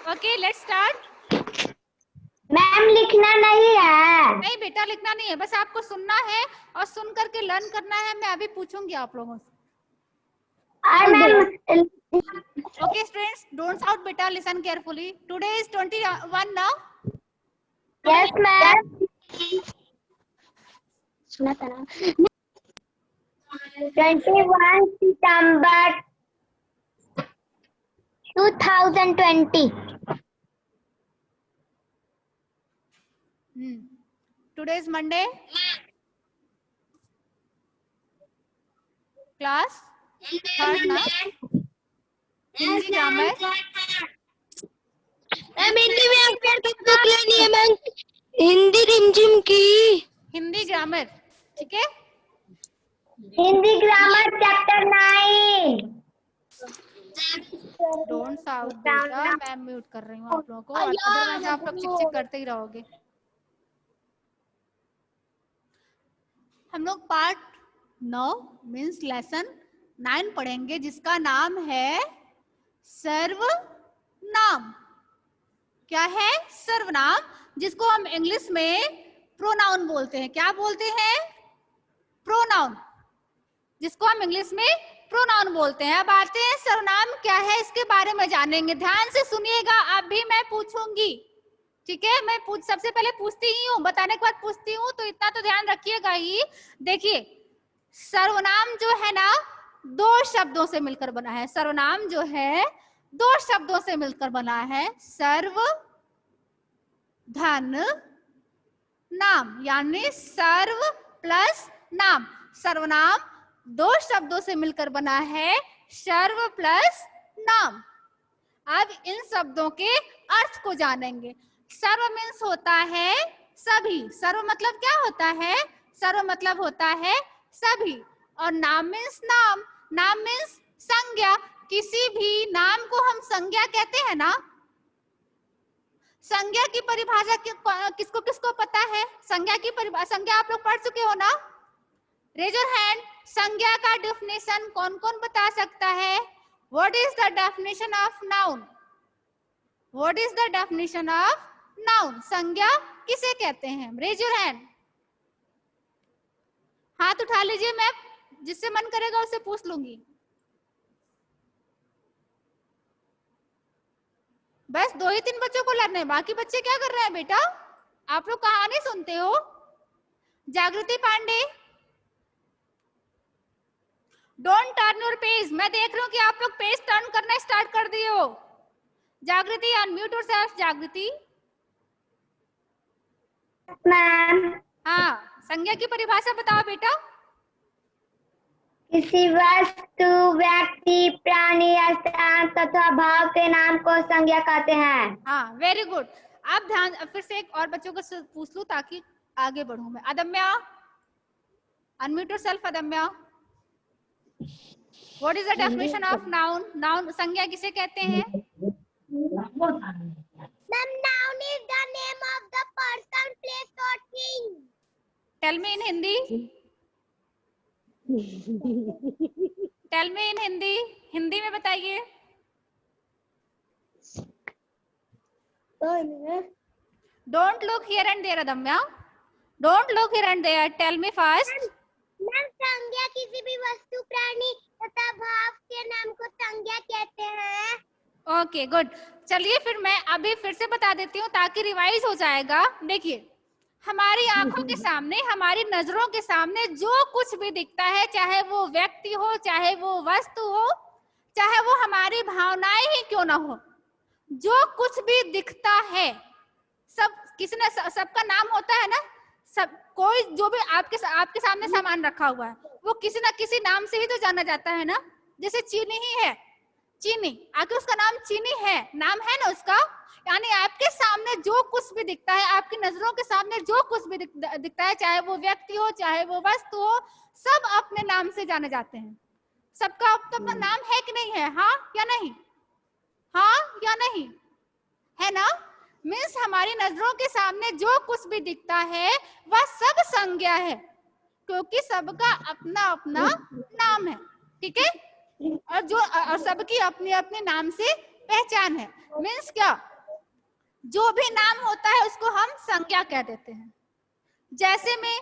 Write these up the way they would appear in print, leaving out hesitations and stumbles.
Okay let's start. Ma'am लिखना नहीं है। नहीं बेटा लिखना नहीं है, बस आपको सुनना है और सुन करके लर्न करना है। मैं अभी पूछूंगी आप लोगों से। और ma'am okay students, don't shout बेटा, listen carefully. Today is 21 now. Yes ma'am, सुना था ना। 21 सितंबर 2020। Today is Monday. Class third ना, हिंदी ग्रामर। हिंदी में अक्षर की बुक लेनी है मैम, हिंदी रिमझिम की। हिंदी ग्रामर, ठीक है। Hindi grammar chapter 9। Don't shout बेटा, मैं म्यूट कर रही हूँ आप लोगों को, अदरवाइज आप लोग चिक चिक करते ही रहोगे। हम लोग पार्ट 9 मीन्स लेसन 9 पढ़ेंगे, जिसका नाम है सर्वनाम। क्या है? सर्वनाम, जिसको हम इंग्लिश में प्रोनाउन बोलते हैं। क्या बोलते हैं? प्रोनाउन, जिसको हम इंग्लिश में प्रोनाउन बोलते हैं। अब आते हैं सर्वनाम क्या है, इसके बारे में जानेंगे। ध्यान से सुनिएगा, अभी मैं पूछूंगी, ठीक है। मैं सबसे पहले पूछती ही हूँ, बताने के बाद पूछती हूँ, तो इतना तो ध्यान रखिएगा ही। देखिए, सर्वनाम जो है ना, 2 शब्दों से मिलकर बना है। सर्वनाम जो है 2 शब्दों से मिलकर बना है। सर्व धन नाम, यानी सर्व प्लस नाम। सर्वनाम 2 शब्दों से मिलकर बना है, सर्व प्लस नाम। अब इन शब्दों के अर्थ को जानेंगे। सर्व मीन्स होता है सभी। सर्व मतलब क्या होता है? सर्व मतलब होता है सभी। और नाम मीन्स नाम। नाम मीन्स संज्ञा। किसी भी नाम को हम संज्ञा कहते हैं ना। संज्ञा की परिभाषा किसको किसको पता है? संज्ञा की परिभाषा, संज्ञा आप लोग पढ़ चुके हो ना? Raise your hand. संज्ञा का डेफिनेशन कौन कौन बता सकता है? What is the definition of noun? What is the definition of noun? संज्ञा किसे कहते हैं? Raise your hand. हाथ उठा लीजिए, मैं जिससे मन करेगा उससे पूछ लूंगी। बस 2 ही 3 बच्चों को लड़ना है, बाकी बच्चे क्या कर रहे हैं बेटा? आप लोग कहानी सुनते हो? Jagriti Pandey, don't turn your page. मैं देख रही हूँ कि आप लोग पेज टर्न करना स्टार्ट कर दिए हो। जागृति, अनम्यूट योरसेल्फ। जागृति मैम, हाँ, संज्ञा की परिभाषा बताओ बेटा। किसी वस्तु, व्यक्ति, प्राणी या स्थान तथा भाव के नाम को संज्ञा कहते हैं। हाँ, वेरी गुड। अब ध्यान, फिर से एक और बच्चों को पूछ लूं ताकि आगे बढ़ूं मैं। Adamya, unmute yourself. Adamya, what is the definition of noun? Noun संज्ञा किसे कहते हैं? Ma'am, noun is the name of the person, place or thing. Tell me in Hindi. Tell me in Hindi. Hindi में बताइए। Don't look here and there. Adamya, don't look here and there, tell me first. Ma'am, संज्ञा किसी भी वस्तु, प्राणी तथा भाव के नाम को संज्ञा कहते हैं। Okay good. चलिए फिर मैं अभी फिर से बता देती हूँ ताकि रिवाइज हो जाएगा। देखिए, हमारी आंखों के सामने, हमारी नजरों के सामने जो कुछ भी दिखता है, चाहे वो व्यक्ति हो, चाहे वो वस्तु हो, चाहे वो हमारी भावनाएं ही क्यों ना हो, जो कुछ भी दिखता है, सब किसी ने, सबका नाम होता है ना। सब, कोई जो भी आपके सामने सामान रखा हुआ है, वो किसी ना किसी नाम से ही तो जाना जाता है ना। जैसे चीनी ही है, चीनी, आखिर उसका नाम चीनी है, नाम है ना उसका। यानी आपके सामने जो कुछ भी दिखता है, आपकी नजरों के सामने जो कुछ भी दिखता है, चाहे वो व्यक्ति हो, चाहे वो वस्तु हो, सब अपने नाम से जाने जाते हैं। सबका अपना नाम है कि नहीं है? हाँ या नहीं? हाँ या नहीं? है ना। मीन्स हमारी नजरों के सामने जो कुछ भी दिखता है वह सब संज्ञा है, क्योंकि सबका अपना अपना नाम है, ठीक है। और सबकी अपनी अपनी नाम से पहचान है। मीन्स क्या? जो भी नाम होता है उसको हम संज्ञा कह देते हैं। जैसे में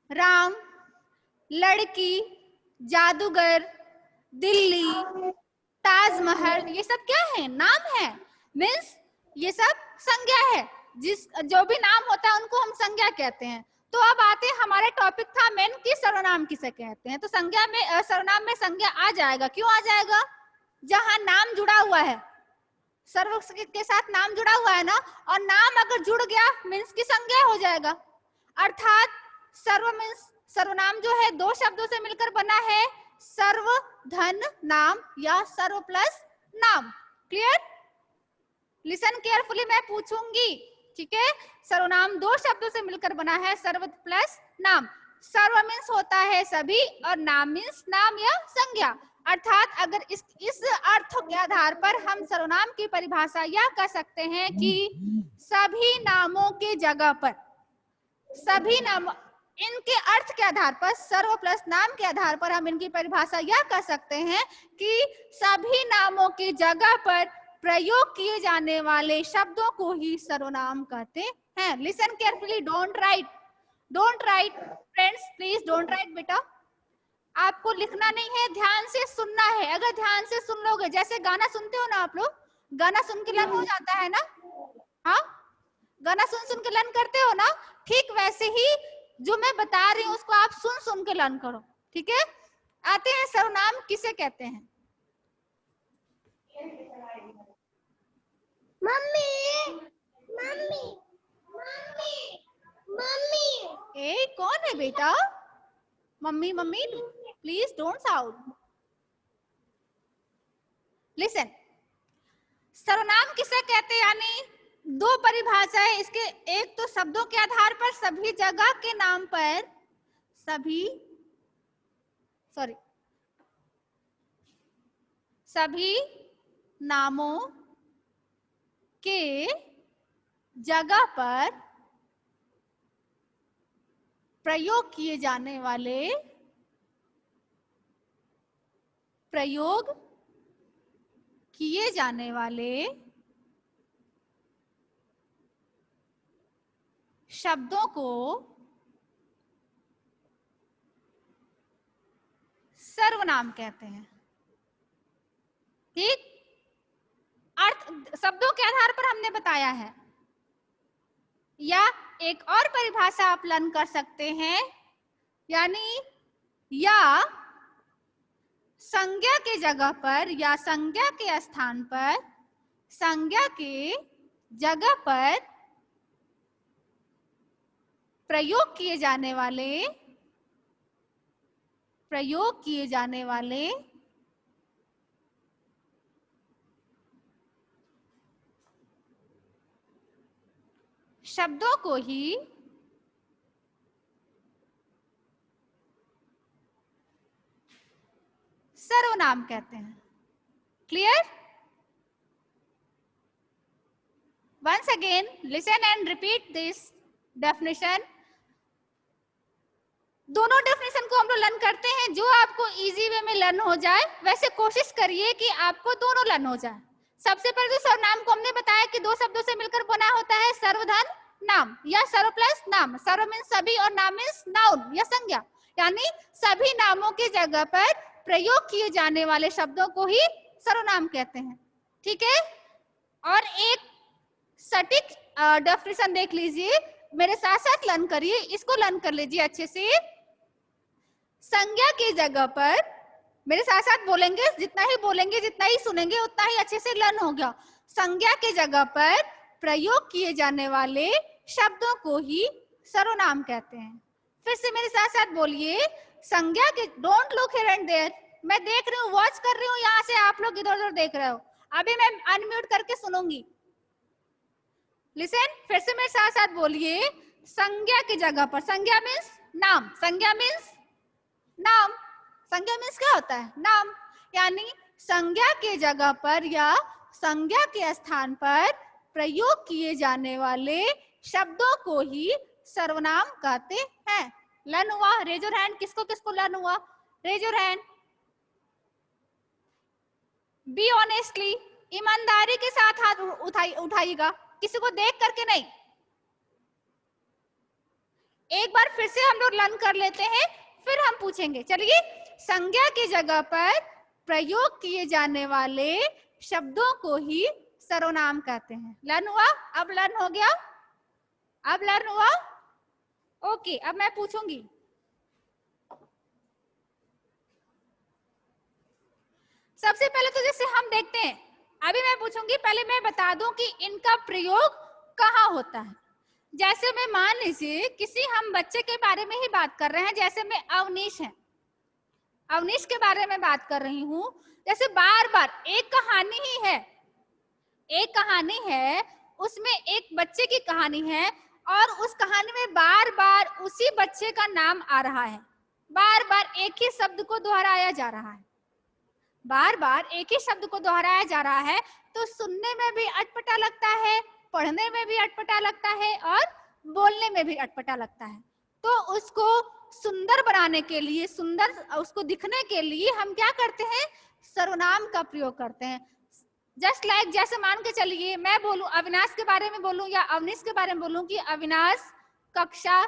राम, लड़की, जादूगर, दिल्ली, ताजमहल, ये सब क्या है? नाम है। मीन्स ये सब संज्ञा है। जो भी नाम होता है उनको हम संज्ञा कहते हैं। तो अब आते हैं, हमारा टॉपिक था मेन कि सर्वनाम किसे कहते हैं। तो संज्ञा में सर्वनाम में संज्ञा आ जाएगा। क्यों आ जाएगा? जहां नाम जुड़ा हुआ है, सर्व के साथ नाम जुड़ा हुआ है ना, और नाम अगर जुड़ गया मीन्स की संज्ञा हो जाएगा। अर्थात सर्व मीन्स सर्वनाम जो है दो शब्दों से मिलकर बना है, सर्व धन नाम या सर्व प्लस नाम। क्लियर? लिसन केयरफुली, मैं पूछूंगी, ठीक है। सर्वनाम दो शब्दों से मिलकर बना है, सर्व प्लस नाम। सर्व मीन्स होता है सभी और नाम मीन्स नाम या संज्ञा। अर्थात अगर इस अर्थ के आधार पर हम सर्वनाम की परिभाषा यह कह सकते हैं कि सभी नामों के जगह पर, सभी नाम, इनके अर्थ के आधार पर, सर्व प्लस नाम के आधार पर हम इनकी परिभाषा यह कह सकते हैं कि सभी नामों की जगह पर प्रयोग किए जाने वाले शब्दों को ही सर्वनाम कहते हैं। Listen carefully, don't write friends, please don't write बेटा। आपको लिखना नहीं है, ध्यान से सुनना है। अगर ध्यान से सुन लोगे, जैसे गाना सुनते हो ना आप लोग, गाना सुन के लर्न हो जाता है ना, हाँ, गाना सुन सुन के लर्न करते हो ना, ठीक वैसे ही जो मैं बता रही हूँ उसको आप सुन सुन के लर्न करो, ठीक है। आते हैं सर्वनाम किसे कहते हैं। मम्मी मम्मी मम्मी मम्मी, ए कौन है बेटा? Mummy mummy, please don't shout. Listen, सर्वनाम किसे कहते हैं, यानी दो परिभाषा है इसके। एक तो शब्दों के आधार पर सभी जगह के नाम पर, सभी नामों के जगह पर प्रयोग किए जाने वाले शब्दों को सर्वनाम कहते हैं। ठीक, अर्थ शब्दों के आधार पर हमने बताया है। या एक और परिभाषा आप लर्न कर सकते हैं, यानी या संज्ञा के जगह पर या संज्ञा के स्थान पर, संज्ञा के जगह पर प्रयोग किए जाने वाले शब्दों को ही सर्वनाम कहते हैं। Clear? Once again listen and repeat this definition. दोनों डेफिनेशन को हम लोग लर्न करते हैं, जो आपको इजी वे में लर्न हो जाए। वैसे कोशिश करिए कि आपको दोनों लर्न हो जाए। सबसे पहले तो सर्वनाम को हमने बताया कि दो शब्दों से मिलकर बना होता है, सर्वधन नाम या सर्व प्लस नाम। सर्व मीन्स सभी और नाम मीन्स नाउन या संज्ञा, यानी सभी नामों की जगह पर प्रयोग किए जाने वाले शब्दों को ही सर्वनाम कहते हैं। ठीक है, और एक सटीक डेफिनेशन देख लीजिए, मेरे साथ साथ लर्न करिए, इसको लर्न कर लीजिए अच्छे से। संज्ञा की जगह पर, मेरे साथ साथ बोलेंगे, जितना ही बोलेंगे जितना ही सुनेंगे उतना ही अच्छे से लर्न हो गया। संज्ञा की जगह पर प्रयोग किए जाने वाले शब्दों को ही सर्वनाम कहते हैं। फिर से मेरे साथ साथ बोलिए, संज्ञा के, don't look here and there, मैं देख रही हूँ, वॉच कर रही हूँ, यहाँ से आप लोग इधर उधर देख रहे हो। अभी मैं अनम्यूट करके सुनूंगी। लिसन, फिर से मेरे साथ साथ बोलिए, संज्ञा की जगह पर, संज्ञा मीन्स नाम, संज्ञा मीन्स नाम, संज्ञा मीन्स क्या होता है? नाम, यानी संज्ञा के जगह पर या संज्ञा के स्थान पर प्रयोग किए जाने वाले शब्दों को ही सर्वनाम कहते हैं। लर्न हुआ? रेज योर हैंड, किसको किसको लर्न हुआ? Raise your hand. Be honestly, ईमानदारी के साथ हाथ उठाइएगा। किसी को देख करके नहीं, एक बार फिर से हम लोग लर्न कर लेते हैं, फिर हम पूछेंगे। चलिए, संज्ञा की जगह पर प्रयोग किए जाने वाले शब्दों को ही सर्वनाम कहते हैं। लर्न हुआ? अब लर्न हो गया? अब लर्न हुआ? ओके, अब मैं पूछूंगी। सबसे पहले तो जैसे हम देखते हैं, अभी मैं पूछूंगी, पहले मैं बता दूं कि इनका प्रयोग कहाँ होता है। जैसे मैं मान लीजिए किसी हम बच्चे के बारे में ही बात कर रहे हैं, जैसे मैं अवनीश है, अवनीश के बारे में बात कर रही हूं। जैसे बार बार एक कहानी ही है, एक कहानी है, उसमें एक बच्चे की कहानी है और उस कहानी में बार बार उसी बच्चे का नाम आ रहा है, बार बार एक ही शब्द को दोहराया जा रहा है, बार बार एक ही शब्द को दोहराया जा रहा है, तो सुनने में भी अटपटा लगता है, पढ़ने में भी अटपटा लगता है और बोलने में भी अटपटा लगता है। तो उसको सुंदर बनाने के लिए, सुंदर उसको दिखने के लिए हम क्या करते हैं? सर्वनाम का प्रयोग करते हैं। जस्ट लाइक जैसे मान के चलिए मैं बोलूं, अविनाश के बारे में बोलूं या अवनीश के बारे में बोलूं कि अविनाश कक्षा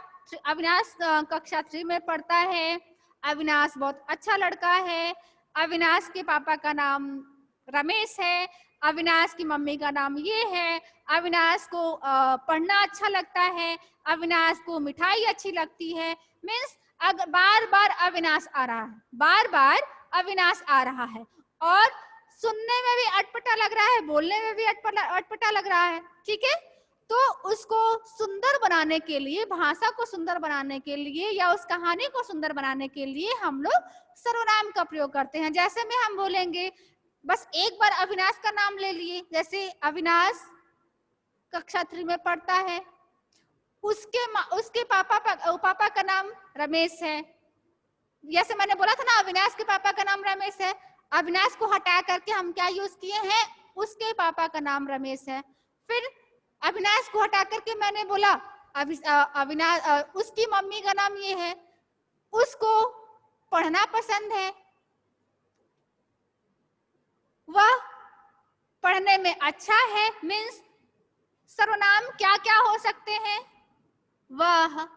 3 में पढ़ता है, अविनाश बहुत अच्छा लड़का है, अविनाश के पापा का नाम रमेश है, अविनाश की मम्मी का नाम ये है, अविनाश को पढ़ना अच्छा लगता है, अविनाश को मिठाई अच्छी लगती है। मीन्स अगर बार बार अविनाश आ रहा है, बार बार अविनाश आ रहा है और सुनने में भी अटपटा लग रहा है, बोलने में भी अटपटा लग रहा है, ठीक है। तो उसको सुंदर बनाने के लिए, भाषा को सुंदर बनाने के लिए या उस कहानी को सुंदर बनाने के लिए हम लोग सर्वनाम का प्रयोग करते हैं। जैसे में हम बोलेंगे, बस एक बार अविनाश का नाम ले लिए, जैसे अविनाश कक्षा 3 में पढ़ता है, उसके पापा का नाम रमेश है। जैसे मैंने बोला था ना, अविनाश के पापा का नाम रमेश है, अविनाश को हटा करके हम क्या यूज किए हैं? उसके पापा का नाम रमेश है। फिर अविनाश को हटा करके मैंने बोला अविनाश, उसकी मम्मी का नाम ये है, उसको पढ़ना पसंद है, वह पढ़ने में अच्छा है। मीन्स सर्वनाम क्या क्या हो सकते हैं? वह,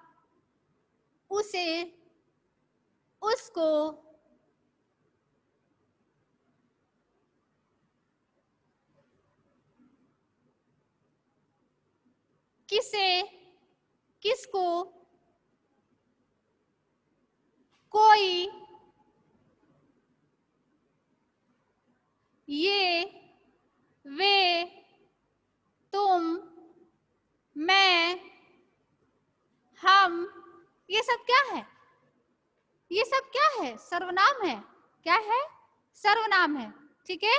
उसे, उसको, किसे, किसको, कोई, ये, वे, तुम, मैं, हम, ये सब क्या है? ये सब क्या है? सर्वनाम है। क्या है? सर्वनाम है, ठीक है।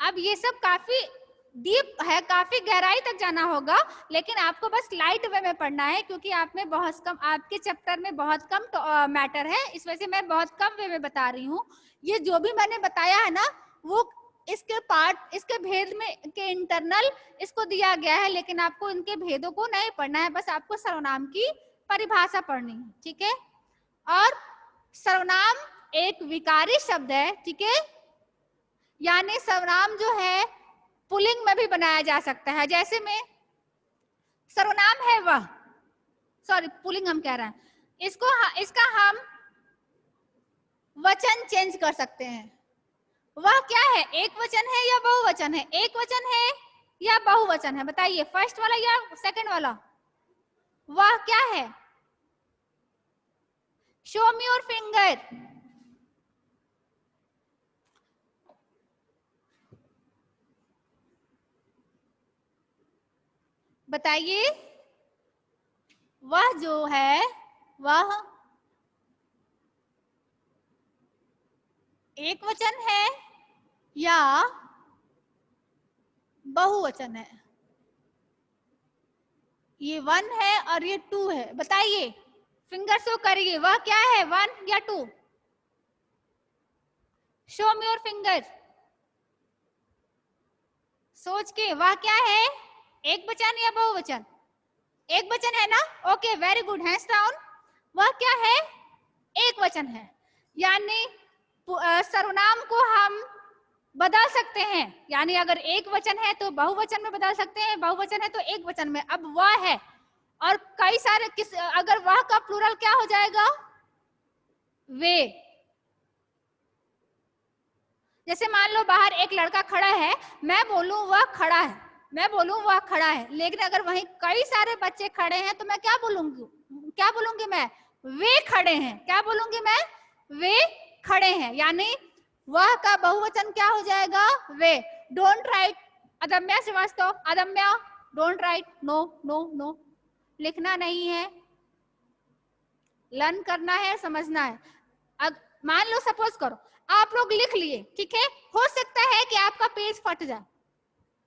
अब ये सब काफी डीप है, काफी गहराई तक जाना होगा, लेकिन आपको बस लाइट वे में पढ़ना है, क्योंकि आप में बहुत कम, आपके चैप्टर में बहुत कम मैटर है, इस वजह से मैं बहुत कम वे में बता रही हूँ। ये जो भी मैंने बताया है ना, वो इसके पार्ट, इसके भेद में के इंटरनल इसको दिया गया है, लेकिन आपको इनके भेदों को नहीं पढ़ना है, बस आपको सर्वनाम की परिभाषा पढ़नी है, ठीक है। और सर्वनाम एक विकारी शब्द है, ठीक है, यानी सर्वनाम जो है पुल्लिंग में भी बनाया जा सकता है। जैसे में सर्वनाम है वह, सॉरी पुल्लिंग हम कह रहे हैं, इसका हम वचन चेंज कर सकते हैं। वह क्या है? एक वचन है या बहुवचन है? एक वचन है या बहुवचन है? बताइए, फर्स्ट वाला या सेकंड वाला? वह क्या है? Show me your finger. बताइए, वह जो है वह एक वचन है या बहुवचन है? ये 1 है और ये 2 है, बताइए, फिंगर शो करिए, वह क्या है, 1 या 2? शो मी योर फिंगर, सोच के, वह क्या है? एक वचन या बहुवचन? एक वचन है ना? Okay, very good, hands down. वह क्या है? एक वचन है। यानी सर्वनाम को हम बदल सकते हैं, यानी अगर एक वचन है तो बहुवचन में बदल सकते हैं, बहुवचन है तो एक वचन में। अब वह है और कई सारे किस, अगर वह का प्लूरल क्या हो जाएगा? वे। जैसे मान लो बाहर एक लड़का खड़ा है, मैं बोलूं वह खड़ा है, मैं बोलूं वह खड़ा है, लेकिन अगर वहीं कई सारे बच्चे खड़े हैं तो मैं क्या बोलूंगी? क्या बोलूंगी मैं? वे खड़े हैं। क्या बोलूंगी मैं? वे खड़े हैं। यानी वह का बहुवचन क्या हो जाएगा? वे। Don't write Adamya Shrivastava, Adamya don't write, no no no, लिखना नहीं है, लर्न करना है, समझना है। अब मान लो सपोज करो आप लोग लिख लिए, ठीक है, हो सकता है कि आपका पेज फट जाए,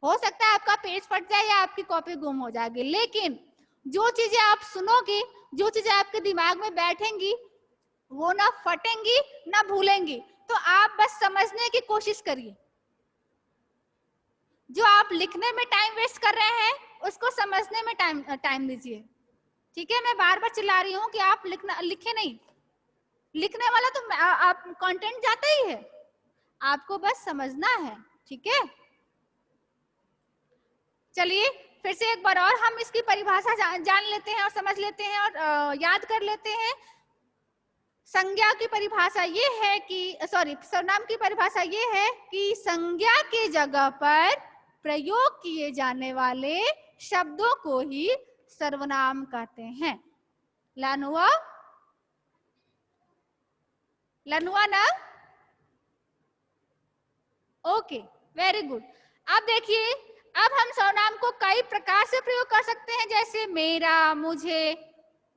हो सकता है आपका पेज फट जाए या आपकी कॉपी गुम हो जाएगी, लेकिन जो चीजें आप सुनोगे, जो चीजें आपके दिमाग में बैठेंगी, वो ना फटेंगी ना भूलेंगी। तो आप बस समझने की कोशिश करिए। जो आप लिखने में टाइम वेस्ट कर रहे हैं उसको समझने में टाइम दीजिए। ठीक है, मैं बार बार चिल्ला रही हूँ कि आप लिखे नहीं, लिखने वाला तो आप कंटेंट जाता ही है, आपको बस समझना है। ठीक है, चलिए फिर से एक बार और हम इसकी परिभाषा जान लेते हैं और समझ लेते हैं और याद कर लेते हैं। संज्ञा की परिभाषा ये है कि सर्वनाम की परिभाषा ये है कि संज्ञा की जगह पर प्रयोग किए जाने वाले शब्दों को ही सर्वनाम कहते हैं। लर्न हुआ? लर्न हुआ ना? Okay, very good. अब देखिए, अब हम सर्वनाम को कई प्रकार से प्रयोग कर सकते हैं, जैसे मेरा, मुझे,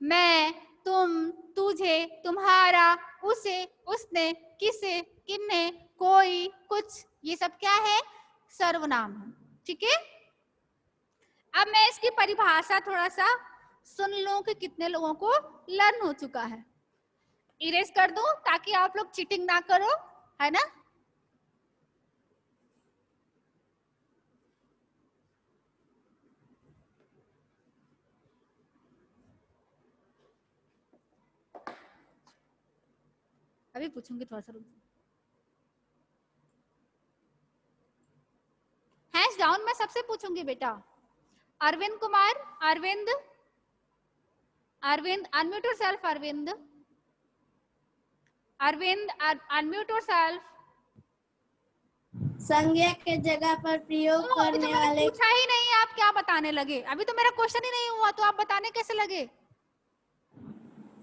मैं, तुम, तुझे, तुम्हारा, उसे, उसने, किसे, किन्ने, कोई, कुछ, ये सब क्या है? सर्वनाम है। ठीक है, अब मैं इसकी परिभाषा थोड़ा सा सुन लूं कि कितने लोगों को लर्न हो चुका है। इरेज कर दूं ताकि आप लोग चीटिंग ना करो, है ना? अभी पूछूंगी, थोड़ा सा रुक। हैंड्स डाउन मैं सबसे पूछूंगी बेटा। Arvind Kumar, Arvind, Arvind unmute yourself, Arvind, Arvind unmute yourself. संज्ञा के जगह पर प्रयोग अभी तो करने मैंने वाले। पूछा ही नहीं, आप क्या बताने लगे? अभी तो मेरा क्वेश्चन ही नहीं हुआ तो आप बताने कैसे लगे?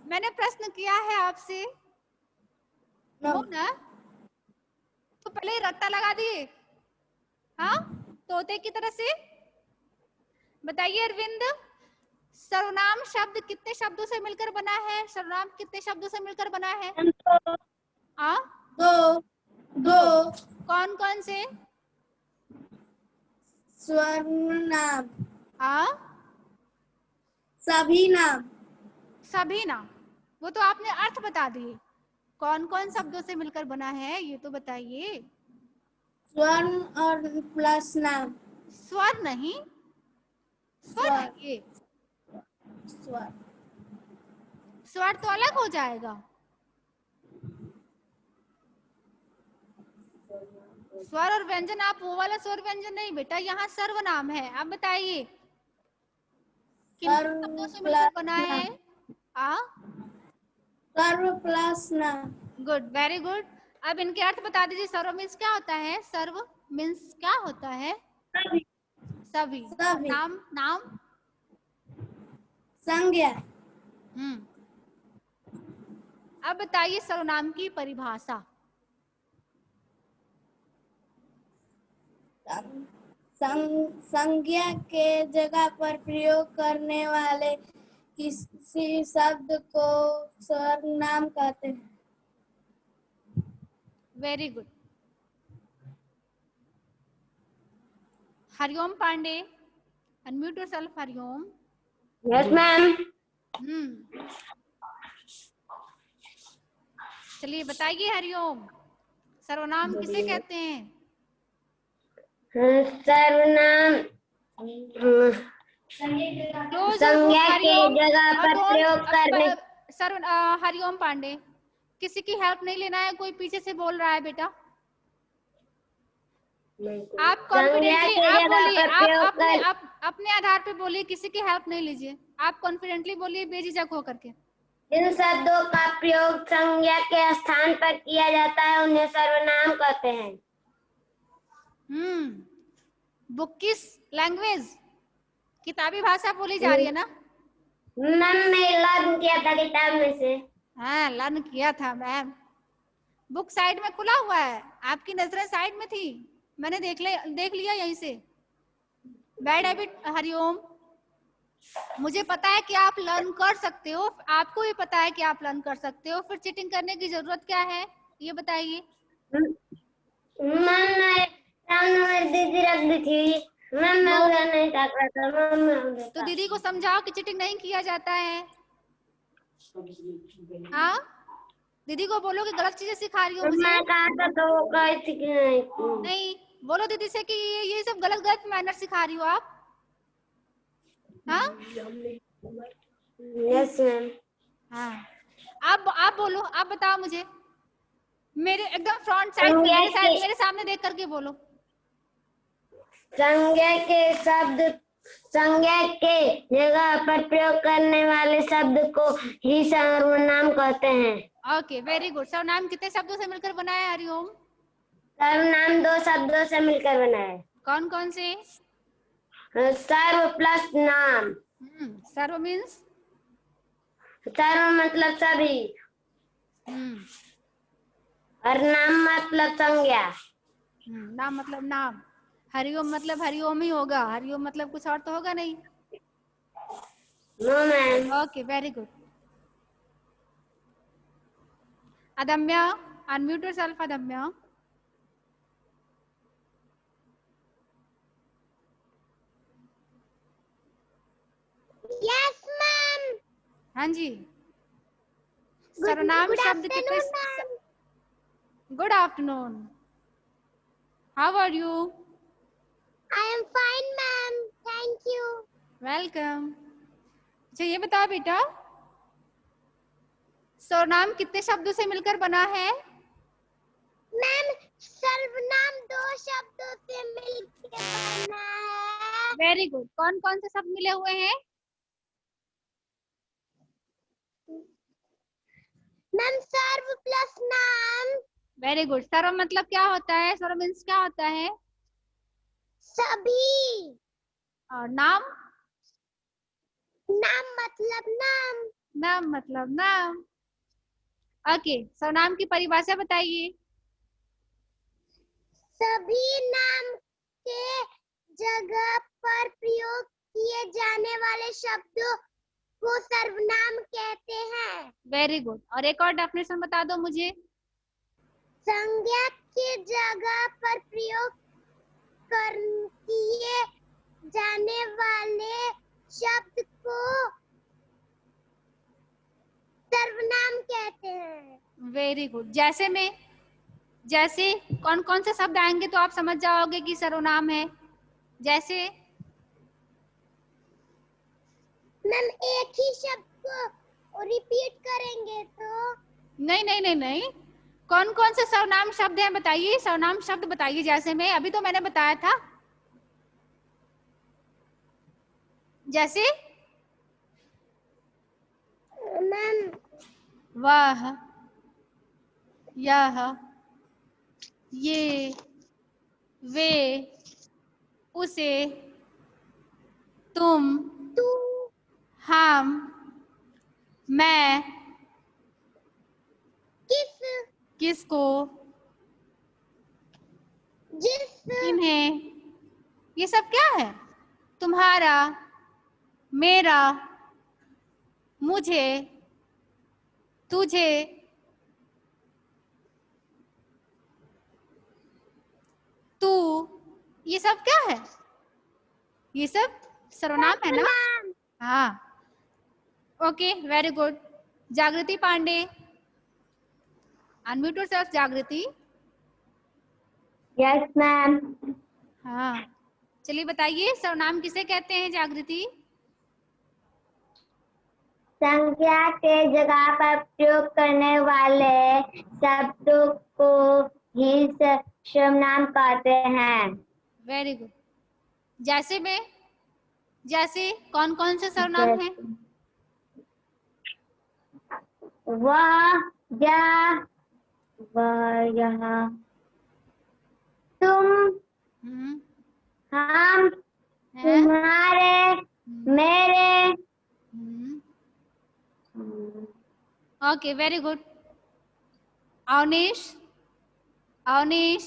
मैंने प्रश्न किया है आपसे, नो ना? तो पहले ही रट्टा लगा दिए, हाँ, तोते की तरह से। बताइए अरविंद, सर्वनाम शब्द कितने शब्दों से मिलकर बना है? सर्वनाम कितने शब्दों से मिलकर बना है? हाँ, दो। दो। कौन कौन से? सर्वनाम। हाँ, सभी नाम। सभी नाम। वो तो आपने अर्थ बता दिए, कौन कौन शब्दों से मिलकर बना है ये तो बताइए। स्वर्ण और प्लस नाम। स्वर नहीं, स्वर है ये, स्वर। स्वर तो अलग हो जाएगा। स्वर और व्यंजन, आप वो वाला स्वर व्यंजन नहीं बेटा, यहाँ सर्वनाम है। आप बताइए किन शब्दों से मिलकर बना है? सर्व प्लस नाम। Good, very good. अब इनके अर्थ बता दीजिए। सर्व मीन्स क्या होता है? सर्व मीन्स क्या होता है? सभी। सभी। सभी। नाम, नाम, संज्ञा। अब बताइए सर्वनाम की परिभाषा। संज्ञा के जगह पर प्रयोग करने वाले किसी शब्द को सर्वनाम कहते हैं। Very good. Hariom Pandey, unmute yourself. Hariom. Yes ma'am. चलिए बताइए हरिओम, सर्वनाम किसे कहते हैं? सर्वनाम संज्ञा के जगह पर प्रयोग करने। हरिओम पांडे, किसी की हेल्प नहीं लेना है, कोई पीछे से बोल रहा है बेटा। आप संज्ञा कॉन्फिडेंटली के आप जगह बोलिए, पर आप प्रयोग अपने कर आप अपने आधार पे बोलिए, किसी की हेल्प नहीं लीजिए। आप कॉन्फिडेंटली बोलिए, बेझिझक होकर के। जिन शब्दों का प्रयोग संज्ञा के स्थान पर किया जाता है उन्हें सर्वनाम कहते हैं। बुक किस लैंग्वेज, किताबी भाषा बोली जा रही है ना? मैंने लर्न किया था किताब में से। हाँ, लर्न किया था मैम। बुक साइड में खुला हुआ है, आपकी नजरें साइड में थी, मैंने देख लिया यहीं से। बैड हैबिट हरिओम, मुझे पता है कि आप लर्न कर सकते हो, आपको भी पता है कि आप लर्न कर सकते हो, फिर चीटिंग करने की जरूरत क्या है, ये बताइए। मैंने सामने मेरी दीदी रख दी थी, मैं उधर नहीं ताक रहा था, मैं उधर तो था। दीदी को समझाओ कि चीटिंग नहीं किया जाता है। हाँ, दीदी को बोलो कि गलत चीजें सिखा रही हो मुझे। मैं कहा था तो वो कही थी कि नहीं। नहीं, बोलो दीदी से कि ये सब गलत गलत मैनर सिखा रही हो आप। हाँ यस मैम। हाँ, आप बोलो, आप बताओ मुझे, मेरे एकदम फ्रंट साइड, मेरे सामने देख करके बोलो। संज्ञा के जगह पर प्रयोग करने वाले शब्द को ही सर्वनाम कहते हैं। Okay, very good. सर्वनाम कितने शब्दों से मिलकर बना है हरिओम? सर्वनाम 2 शब्दों से मिलकर बना है। कौन कौन से? सर्व प्लस नाम। सर्व मीन्स? सर्व मतलब सभी और नाम मतलब संज्ञा। नाम मतलब नाम। हरिओम मतलब हरिओम ही होगा, हरिओम मतलब कुछ और तो होगा नहीं। No ma'am. Okay, very good. Adamya, unmute yourself Adamya. Yes ma'am. हाँ जी, सर्वनाम शब्द कितने? Good afternoon, how are you? I am fine ma'am, thank you. Welcome. अच्छा ये बताओ बेटा, सर्वनाम कितने शब्दों से मिलकर बना है? मैम सर्वनाम 2 शब्दों से मिलकर बना है। Very good. कौन कौन से शब्द मिले हुए हैं? मैम सर्व प्लस नाम। Very good. सर्व मतलब क्या होता है? सर्व मीन्स क्या होता है? सभी। और नाम? नाम मतलब नाम। नाम मतलब नाम। ओके, सर्वनाम की परिभाषा बताइए। सभी नाम के जगह पर प्रयोग किए जाने वाले शब्दों को सर्वनाम कहते हैं। Very good. और एक और डेफिनेशन बता दो मुझे। संज्ञा के जगह पर प्रयोग किए जाने वाले शब्द को सर्वनाम कहते हैं। Very good. जैसे कौन कौन से शब्द आएंगे तो आप समझ जाओगे कि सर्वनाम है? जैसे मैम एक ही शब्द को रिपीट करेंगे तो? नहीं नहीं नहीं नहीं, कौन कौन से सर्वनाम शब्द हैं बताइए, सर्वनाम शब्द बताइए। जैसे में अभी तो मैंने बताया था, जैसे मैम वह, यह, ये, वे, उसे, तुम, तू, हम, मैं, किसको, जिस, किन्हें, ये सब क्या है? तुम्हारा, मेरा, मुझे, तुझे, तू, ये सब क्या है? ये सब सर्वनाम है ना? हाँ, ओके, वेरी गुड। जागृति पांडे, अनम्यूट योरसेल्फ जागृति। Yes ma'am. हाँ, चलिए बताइए, सर्वनाम किसे कहते हैं जागृति? संज्ञा के जगह पर प्रयोग करने वाले शब्दों को ही सर्वनाम कहते हैं। Very good. जैसे में, जैसे कौन कौन से सर्वनाम हैं? वह, यह, वह, यह, तुम, हम्म, हम, हैं? तुम्हारे, मेरे। Okay, very good. Avnish, Avnish,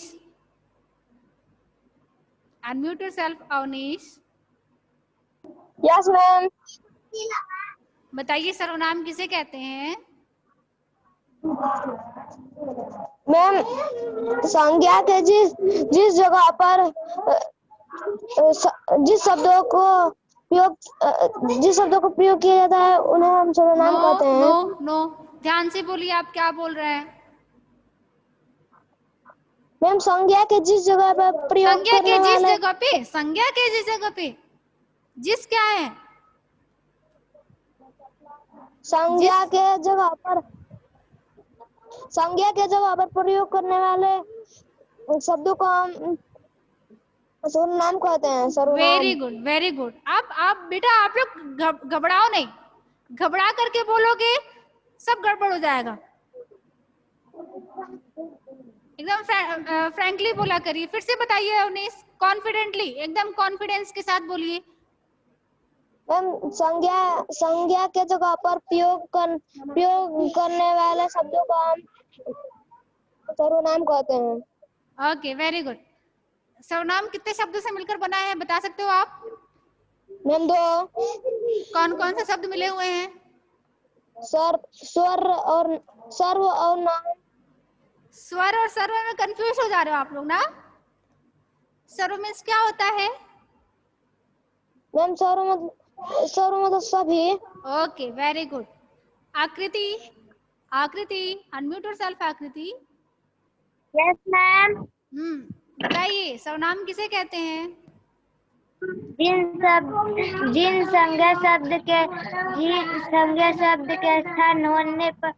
unmute yourself. Avnish, yes ma'am. बताइए सर्वनाम किसे कहते हैं? मैम, संज्ञा के जिस जिस जगह पर जिस शब्दों को प्रयोग किया जाता है उन्हें हम सर्वनाम कहते हैं। नो नो, ध्यान से बोलिए, आप क्या बोल रहे हैं? मैम, संज्ञा के जिस जगह पर प्रयोग संज्ञा के करने जिस वाले, जगह पे, संज्ञा के जिस जगह पे, जिस क्या है? संज्ञा के जगह पर प्रयोग करने वाले शब्दों को हम सर्वनाम कहते हैं। सर्वनाम। Very good, very good. आप बेटा, आप लोग घबराओ नहीं, घबरा करके बोलोगे सब गड़बड़ हो जाएगा। एकदम फ्रैंकली बोला करिए। फिर से बताइए अवनीश, कॉन्फिडेंटली, एकदम कॉन्फिडेंस के साथ बोलिए। मैम, संज्ञा के जगह पर प्रयोग करने वाले शब्दों को हम सर्वनाम कहते हैं। Okay, very good. सर्वनाम कितने शब्दों से मिलकर बना है, बता सकते हो आप? मैम, 2। कौन कौन से शब्द मिले हुए हैं? सर्व और नाम। स्वर और सर्व में कंफ्यूज हो जा रहे हो आप लोग ना। सर्व मीन्स क्या होता है? मैम, सर्व मतलब सभी। Okay, very good. आकृति, आकृति, अनम्यूट योरसेल्फ आकृति। Yes ma'am. बताइए सर्वनाम किसे कहते हैं? जिन संज्ञा शब्द के स्थान होने पर,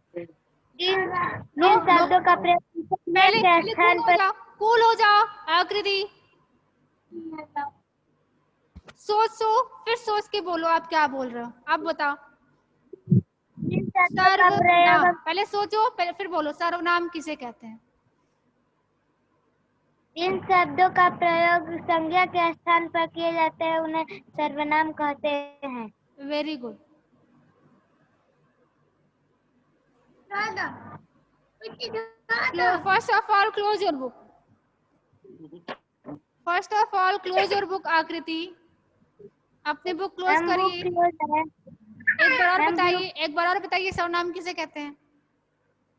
जिन शब्दों का प्रयोग पहले के कूल स्थान हो पर। जाओ, कूल हो जाओ। आकृति, फिर सोच के बोलो आप क्या बोल रहे हो। आप बताओ। जिन शब्दों का सर्वनाम, प्रयोग, पहले सोचो, पहले फिर बोलो। सर्वनाम किसे कहते हैं? जिन शब्दों का प्रयोग संज्ञा के स्थान पर किए जाते हैं उन्हें सर्वनाम कहते हैं। Very good. First of all close your book. First of all close your book. आकृति, अपनी बुक क्लोज करिए। एक बार और बताइए सर्वनाम किसे कहते हैं?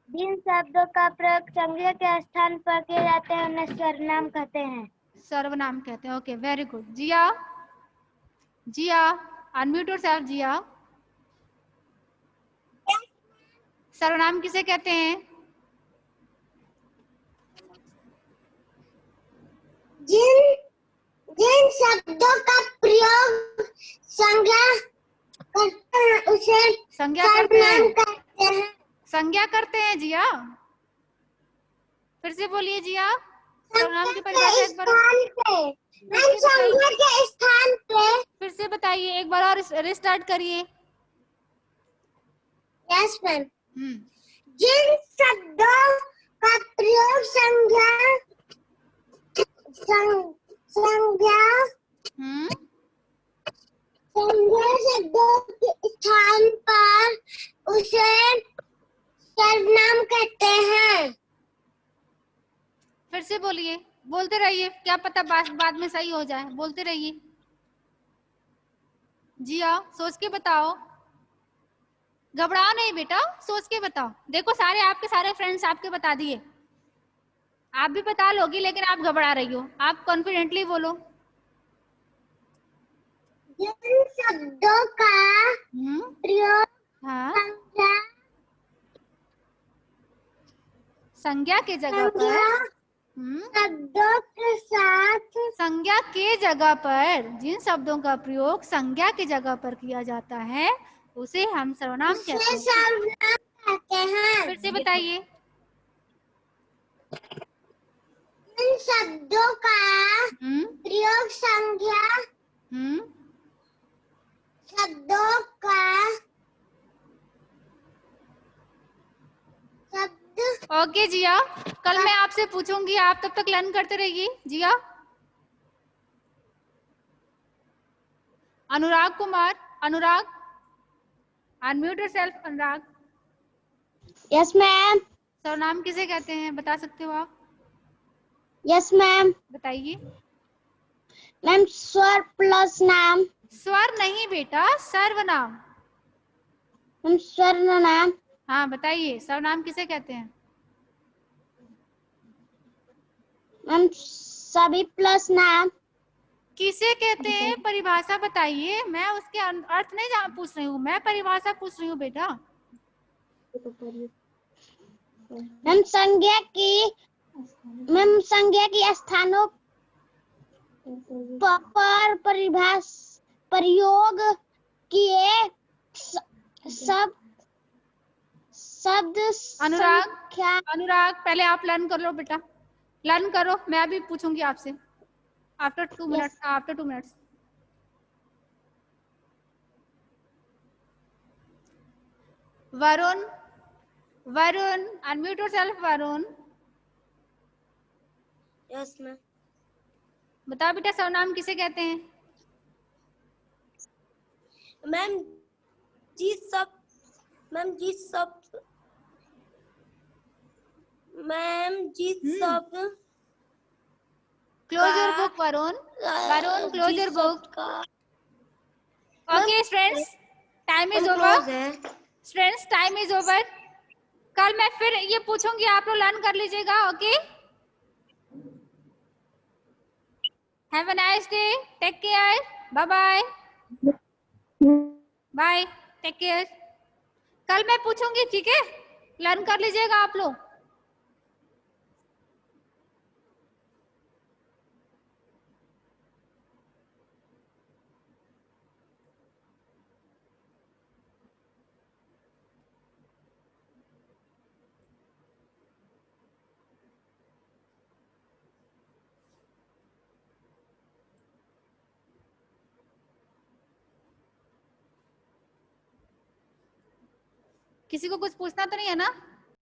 जिन शब्दों का प्रयोग संज्ञा के स्थान पर किए जाते हैं उन्हें सर्वनाम कहते हैं। सर्वनाम कहते हैं। Okay, very good. Jiya, Jiya, unmute yourself. Jiya, सर्वनाम किसे कहते हैं? जिन शब्दों का प्रयोग संज्ञा करते हैं उसे संज्ञा करते हैं। कहते हैं। संज्ञा करते हैं जिया। फिर से बोलिए जिया, सर्वनाम की परिभाषा एक बार संज्ञा के स्थान पे। फिर से बताइए, एक बार और रिस्टार्ट करिए। Yes ma'am. जिन शब्दों का प्रयोग संज्ञा शब्दों के स्थान पर उसे सर्वनाम कहते हैं। फिर से बोलिए, बोलते रहिए, क्या पता बाद में सही हो जाए। बोलते रहिए। जिया, सोच के बताओ, घबराओ नहीं बेटा, सोच के बताओ। देखो सारे आपके सारे फ्रेंड्स आपके बता दिए, आप भी बता लोगी, लेकिन आप घबरा रही हो। आप कॉन्फिडेंटली बोलो। जिन शब्दों का प्रयोग संज्ञा के जगह पर, शब्दों के साथ, संज्ञा के जगह पर जिन शब्दों का प्रयोग संज्ञा की जगह पर किया जाता है उसे हम सर्वनाम कहते हैं। फिर से बताइए। इन शब्दों का प्रयोग संज्ञा शब्दों का शब्द। ओके जिया, कल मैं आपसे पूछूंगी, आप तब तक लर्न करते रहिए। Jiya. Anurag Kumar, Anurag, unmute yourself. Anurag. Yes ma'am. सरनाम किसे कहते हैं, बता सकते हो आप? Yes ma'am. बताइए। मैम स्वर प्लस नाम। स्वर नहीं बेटा, सर्वनाम। मैम सर्वनाम। हाँ बताइए, सर्वनाम किसे कहते हैं? मैम सभी प्लस नाम। किसे कहते हैं, परिभाषा बताइए। मैं उसके अर्थ नहीं पूछ रही हूँ, मैं परिभाषा पूछ रही हूँ बेटा। मैम संज्ञा की स्थानों पर प्रयोग किए शब्द अनुराग, संख्या। अनुराग पहले आप लर्न कर लो बेटा, लर्न करो, मैं अभी पूछूंगी आपसे after 2 minutes. After 2 minutes. Varun, Varun unmute yourself. Varun. Yes ma'am. बताओ बेटा, सर्वनाम किसे कहते हैं? मैम जिस शब्द close your book Varun, Varun close your book. Okay students, time is over. Students time is over. कल मैं फिर ये पूछूंगी, आप लोग लर्न कर लीजिएगा। Okay, have a nice day, take care, bye bye. Bye, take care. कल मैं पूछूंगी, ठीक है? लर्न कर लीजिएगा आप लोग। किसी को कुछ पूछना तो नहीं है ना?